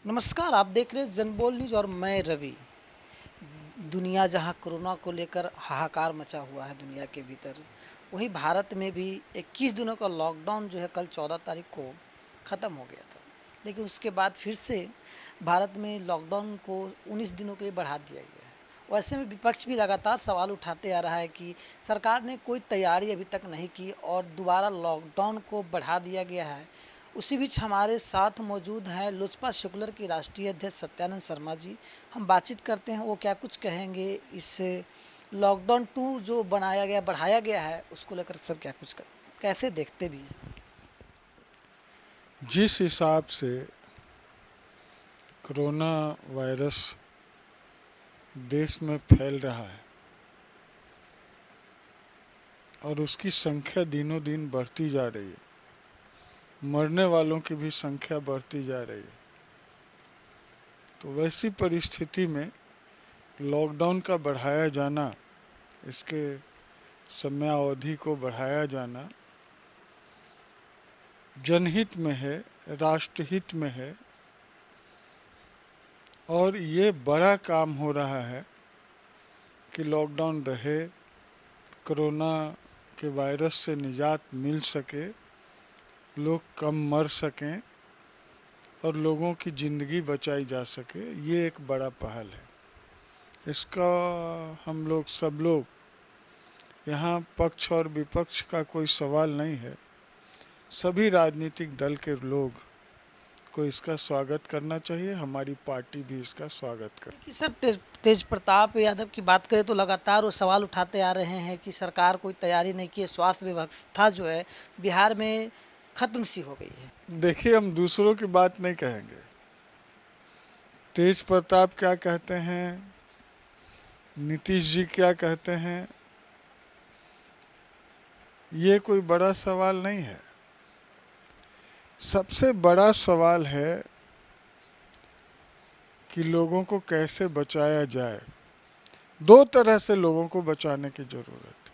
नमस्कार, आप देख रहे हैं जनबोल न्यूज़ और मैं रवि। दुनिया जहां कोरोना को लेकर हाहाकार मचा हुआ है दुनिया के भीतर, वहीं भारत में भी 21 दिनों का लॉकडाउन जो है कल 14 तारीख को ख़त्म हो गया था। लेकिन उसके बाद फिर से भारत में लॉकडाउन को 19 दिनों के लिए बढ़ा दिया गया है। वैसे में विपक्ष भी लगातार सवाल उठाते आ रहा है कि सरकार ने कोई तैयारी अभी तक नहीं की और दोबारा लॉकडाउन को बढ़ा दिया गया है। उसी बीच हमारे साथ मौजूद हैं लोजपा सेकुलर के राष्ट्रीय अध्यक्ष सत्यानंद शर्मा जी। हम बातचीत करते हैं वो क्या कुछ कहेंगे इस लॉकडाउन 2 जो बनाया गया बढ़ाया गया है उसको लेकर। सर क्या कुछ कैसे देखते भी हैं? जिस हिसाब से कोरोना वायरस देश में फैल रहा है और उसकी संख्या दिनों दिन बढ़ती जा रही है, मरने वालों की भी संख्या बढ़ती जा रही है, तो वैसी परिस्थिति में लॉकडाउन का बढ़ाया जाना, इसके समयावधि को बढ़ाया जाना जनहित में है, राष्ट्रहित में है और ये बड़ा काम हो रहा है कि लॉकडाउन रहे, कोरोना के वायरस से निजात मिल सके, लोग कम मर सकें और लोगों की ज़िंदगी बचाई जा सके। ये एक बड़ा पहल है। इसका हम लोग सब लोग यहाँ पक्ष और विपक्ष का कोई सवाल नहीं है, सभी राजनीतिक दल के लोग को इसका स्वागत करना चाहिए। हमारी पार्टी भी इसका स्वागत करे। कि सर तेज प्रताप यादव की बात करें तो लगातार वो सवाल उठाते आ रहे हैं कि सरकार कोई तैयारी नहीं की है, स्वास्थ्य व्यवस्था जो है बिहार में ख़त्म सी हो गई है। देखिए, हम दूसरों की बात नहीं कहेंगे। तेज प्रताप क्या कहते हैं, नीतीश जी क्या कहते हैं, ये कोई बड़ा सवाल नहीं है। सबसे बड़ा सवाल है कि लोगों को कैसे बचाया जाए। दो तरह से लोगों को बचाने की ज़रूरत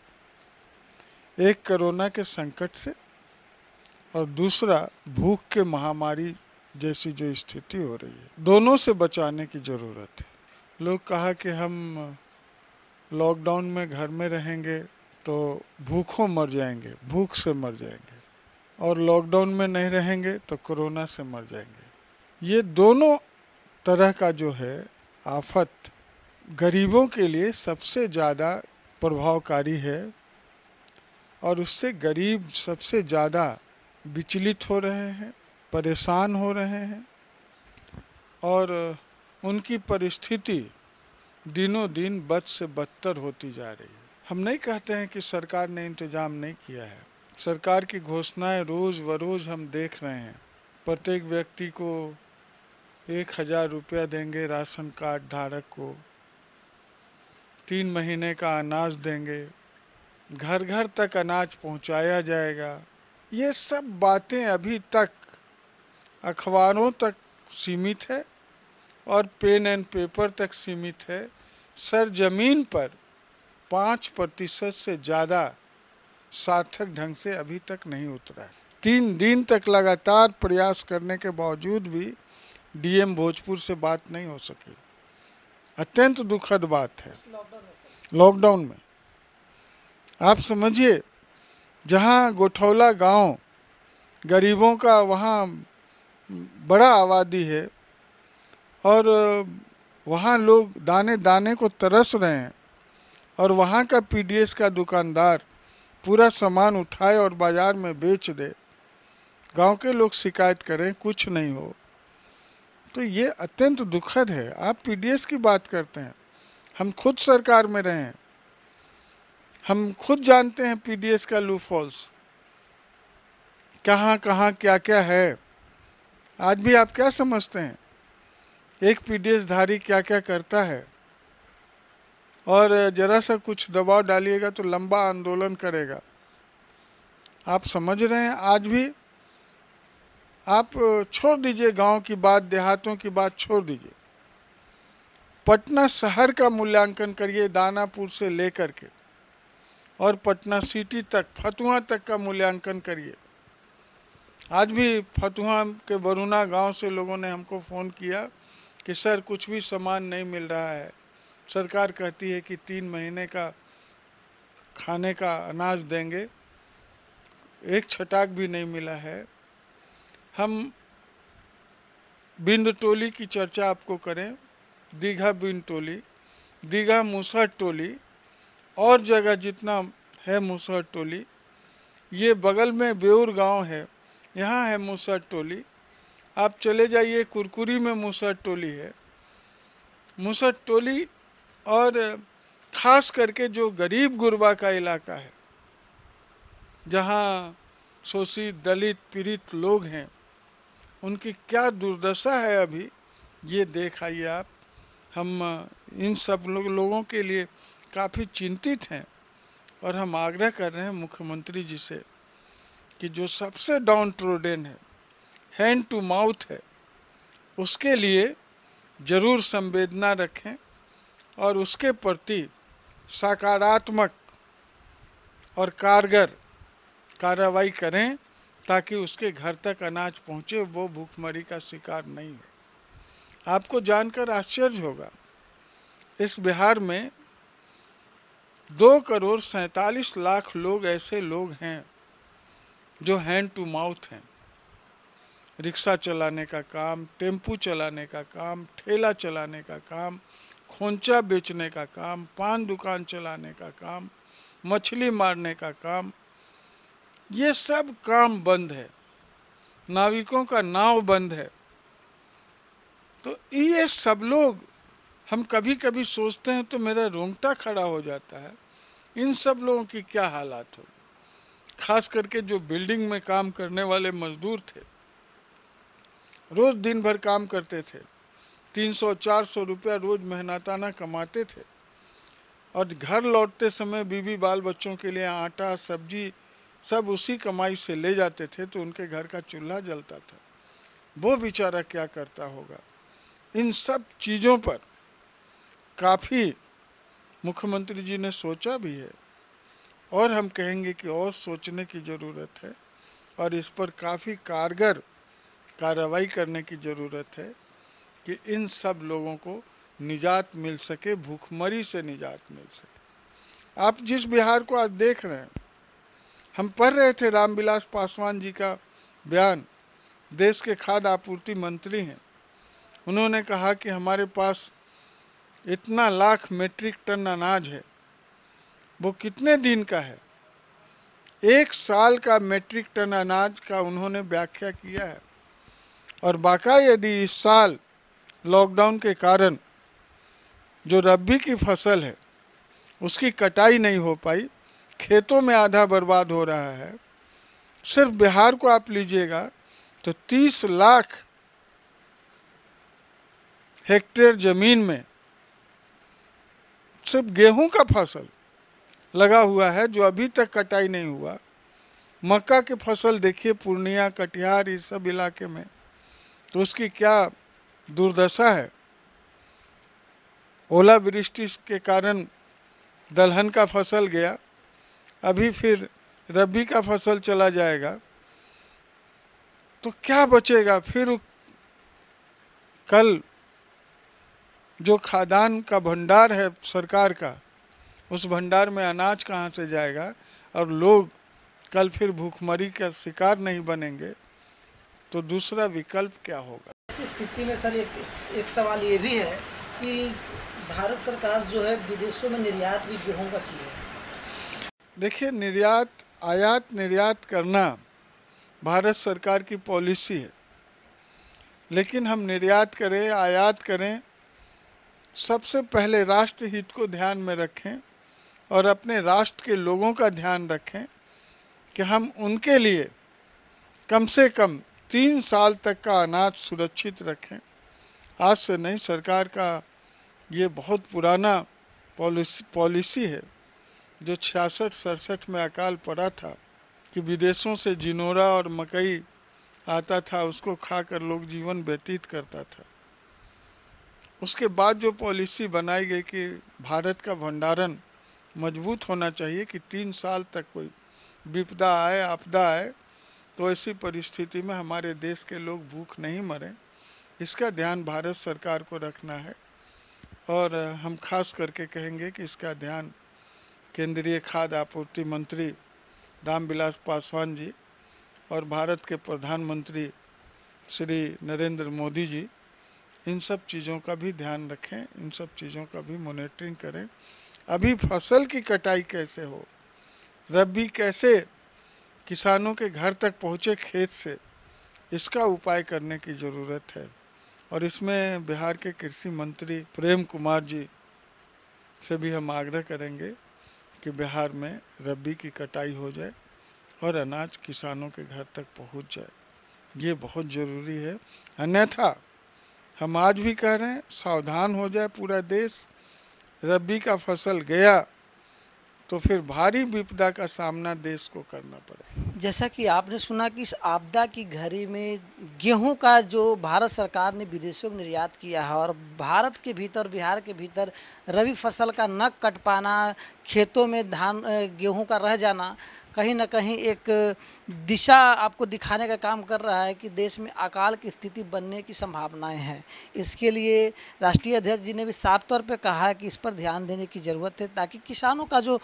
है, एक कोरोना के संकट से और दूसरा भूख के महामारी जैसी जो स्थिति हो रही है, दोनों से बचाने की ज़रूरत है। लोग कहा कि हम लॉकडाउन में घर में रहेंगे तो भूखों मर जाएंगे, भूख से मर जाएंगे, और लॉकडाउन में नहीं रहेंगे तो कोरोना से मर जाएंगे। ये दोनों तरह का जो है आफत गरीबों के लिए सबसे ज़्यादा प्रभावकारी है और उससे गरीब सबसे ज़्यादा विचलित हो रहे हैं, परेशान हो रहे हैं और उनकी परिस्थिति दिनों दिन बद से बदतर होती जा रही है। हम नहीं कहते हैं कि सरकार ने इंतज़ाम नहीं किया है। सरकार की घोषणाएं रोज़ व रोज़ हम देख रहे हैं। प्रत्येक व्यक्ति को 1000 रुपया देंगे, राशन कार्ड धारक को 3 महीने का अनाज देंगे, घर घर तक अनाज पहुंचाया जाएगा। ये सब बातें अभी तक अखबारों तक सीमित है और पेन एंड पेपर तक सीमित है। सरजमीन पर 5% से ज़्यादा सार्थक ढंग से अभी तक नहीं उतरा है। 3 दिन तक लगातार प्रयास करने के बावजूद भी डीएम भोजपुर से बात नहीं हो सकी। अत्यंत दुखद बात है। लॉकडाउन में आप समझिए, जहाँ गोठौला गांव गरीबों का, वहाँ बड़ा आबादी है और वहाँ लोग दाने दाने को तरस रहे हैं और वहाँ का पीडीएस का दुकानदार पूरा सामान उठाए और बाज़ार में बेच दे, गांव के लोग शिकायत करें, कुछ नहीं हो, तो ये अत्यंत दुखद है। आप पीडीएस की बात करते हैं, हम खुद सरकार में रहे हैं, हम खुद जानते हैं पीडीएस का लूपहोल्स कहाँ कहाँ क्या क्या है। आज भी आप क्या समझते हैं एक पीडीएस धारी क्या क्या करता है? और ज़रा सा कुछ दबाव डालिएगा तो लंबा आंदोलन करेगा। आप समझ रहे हैं। आज भी आप छोड़ दीजिए गांव की बात, देहातों की बात छोड़ दीजिए, पटना शहर का मूल्यांकन करिए, दानापुर से लेकर के और पटना सिटी तक, फतुहा तक का मूल्यांकन करिए। आज भी फतुहा के बरुना गांव से लोगों ने हमको फ़ोन किया कि सर कुछ भी सामान नहीं मिल रहा है, सरकार कहती है कि 3 महीने का खाने का अनाज देंगे, एक छटाक भी नहीं मिला है। हम बिंद टोली की चर्चा आपको करें, दीघा बिंद टोली, दीघा मूसहट टोली और जगह जितना है मूसहट टोली, ये बगल में बेउर गांव है, यहाँ है मूसहट टोली। आप चले जाइए कुरकुरी में मूसहट टोली है। मूसहट टोली और ख़ास करके जो गरीब गुरबा का इलाका है, जहाँ शोषित दलित पीड़ित लोग हैं, उनकी क्या दुर्दशा है अभी ये देख आइए आप। हम इन सब लोगों के लिए काफ़ी चिंतित हैं और हम आग्रह कर रहे हैं मुख्यमंत्री जी से कि जो सबसे डाउन ट्रोडन है, हैंड टू माउथ है, उसके लिए ज़रूर संवेदना रखें और उसके प्रति सकारात्मक और कारगर कार्रवाई करें ताकि उसके घर तक अनाज पहुँचे, वो भूखमरी का शिकार नहीं हो। आपको जानकर आश्चर्य होगा, इस बिहार में 2,47,00,000 लोग ऐसे लोग हैं जो हैंड टू माउथ हैं। रिक्शा चलाने का काम, टेम्पू चलाने का काम, ठेला चलाने का काम, खोंचा बेचने का काम, पान दुकान चलाने का काम, मछली मारने का काम, ये सब काम बंद है। नाविकों का नाव बंद है। तो ये सब लोग, हम कभी कभी सोचते हैं तो मेरा रोंगटा खड़ा हो जाता है, इन सब लोगों की क्या हालात हो। खास करके जो बिल्डिंग में काम करने वाले मजदूर थे, रोज़ दिन भर काम करते थे, 300-400 रुपया रोज़ मेहनताना कमाते थे और घर लौटते समय बीवी बाल बच्चों के लिए आटा सब्जी सब उसी कमाई से ले जाते थे, तो उनके घर का चूल्हा जलता था। वो बेचारा क्या करता होगा। इन सब चीज़ों पर काफ़ी मुख्यमंत्री जी ने सोचा भी है और हम कहेंगे कि और सोचने की ज़रूरत है और इस पर काफ़ी कारगर कार्रवाई करने की ज़रूरत है कि इन सब लोगों को निजात मिल सके, भूखमरी से निजात मिल सके। आप जिस बिहार को आज देख रहे हैं, हम पढ़ रहे थे रामविलास पासवान जी का बयान, देश के खाद्य आपूर्ति मंत्री हैं। उन्होंने कहा कि हमारे पास इतना लाख मीट्रिक टन अनाज है, वो कितने दिन का है, 1 साल का मीट्रिक टन अनाज का उन्होंने व्याख्या किया है। और बाका यदि इस साल लॉकडाउन के कारण जो रबी की फसल है उसकी कटाई नहीं हो पाई, खेतों में आधा बर्बाद हो रहा है। सिर्फ बिहार को आप लीजिएगा तो 30 लाख हेक्टेयर ज़मीन में सिर्फ गेहूं का फसल लगा हुआ है जो अभी तक कटाई नहीं हुआ। मक्का की फसल देखिए पूर्णिया, कटिहार, इस सब इलाके में, तो उसकी क्या दुर्दशा है। ओलावृष्टि के कारण दलहन का फसल गया, अभी फिर रबी का फसल चला जाएगा, तो क्या बचेगा फिर। कल जो खाद्यान्न का भंडार है सरकार का, उस भंडार में अनाज कहाँ से जाएगा और लोग कल फिर भूखमरी का शिकार नहीं बनेंगे, तो दूसरा विकल्प क्या होगा। इस स्थिति में सर एक सवाल ये भी है कि भारत सरकार जो है विदेशों में निर्यात भी गेहूं का की है। देखिए, आयात निर्यात करना भारत सरकार की पॉलिसी है, लेकिन हम निर्यात करें आयात करें, सबसे पहले राष्ट्र हित को ध्यान में रखें और अपने राष्ट्र के लोगों का ध्यान रखें कि हम उनके लिए कम से कम 3 साल तक का अनाज सुरक्षित रखें। आज से नहीं, सरकार का ये बहुत पुराना पॉलिसी है जो 66-67 में अकाल पड़ा था कि विदेशों से जिनोरा और मकई आता था, उसको खाकर लोग जीवन व्यतीत करता था। उसके बाद जो पॉलिसी बनाई गई कि भारत का भंडारण मजबूत होना चाहिए कि 3 साल तक कोई विपदा आए, आपदा आए, तो ऐसी परिस्थिति में हमारे देश के लोग भूख नहीं मरें, इसका ध्यान भारत सरकार को रखना है। और हम खास करके कहेंगे कि इसका ध्यान केंद्रीय खाद्य आपूर्ति मंत्री रामविलास पासवान जी और भारत के प्रधानमंत्री श्री नरेंद्र मोदी जी इन सब चीज़ों का भी ध्यान रखें, इन सब चीज़ों का भी मॉनिटरिंग करें। अभी फसल की कटाई कैसे हो, रबी कैसे किसानों के घर तक पहुँचे खेत से, इसका उपाय करने की ज़रूरत है। और इसमें बिहार के कृषि मंत्री प्रेम कुमार जी से भी हम आग्रह करेंगे कि बिहार में रबी की कटाई हो जाए और अनाज किसानों के घर तक पहुंच जाए, ये बहुत ज़रूरी है। अन्यथा हम आज भी कह रहे हैं, सावधान हो जाए पूरा देश, रबी का फसल गया तो फिर भारी विपदा का सामना देश को करना पड़े। जैसा कि आपने सुना कि इस आपदा की घड़ी में गेहूं का जो भारत सरकार ने विदेशों में निर्यात किया है और भारत के भीतर, बिहार के भीतर रबी फसल का न कट पाना, खेतों में धान गेहूं का रह जाना, कहीं ना कहीं एक दिशा आपको दिखाने का काम कर रहा है कि देश में अकाल की स्थिति बनने की संभावनाएं हैं। इसके लिए राष्ट्रीय अध्यक्ष जी ने भी साफ तौर पे कहा है कि इस पर ध्यान देने की ज़रूरत है, ताकि किसानों का जो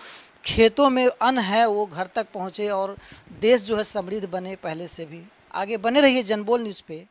खेतों में अन्न है वो घर तक पहुँचे और देश जो है समृद्ध बने। पहले से भी आगे बने रहिए जनबोल न्यूज़ पे।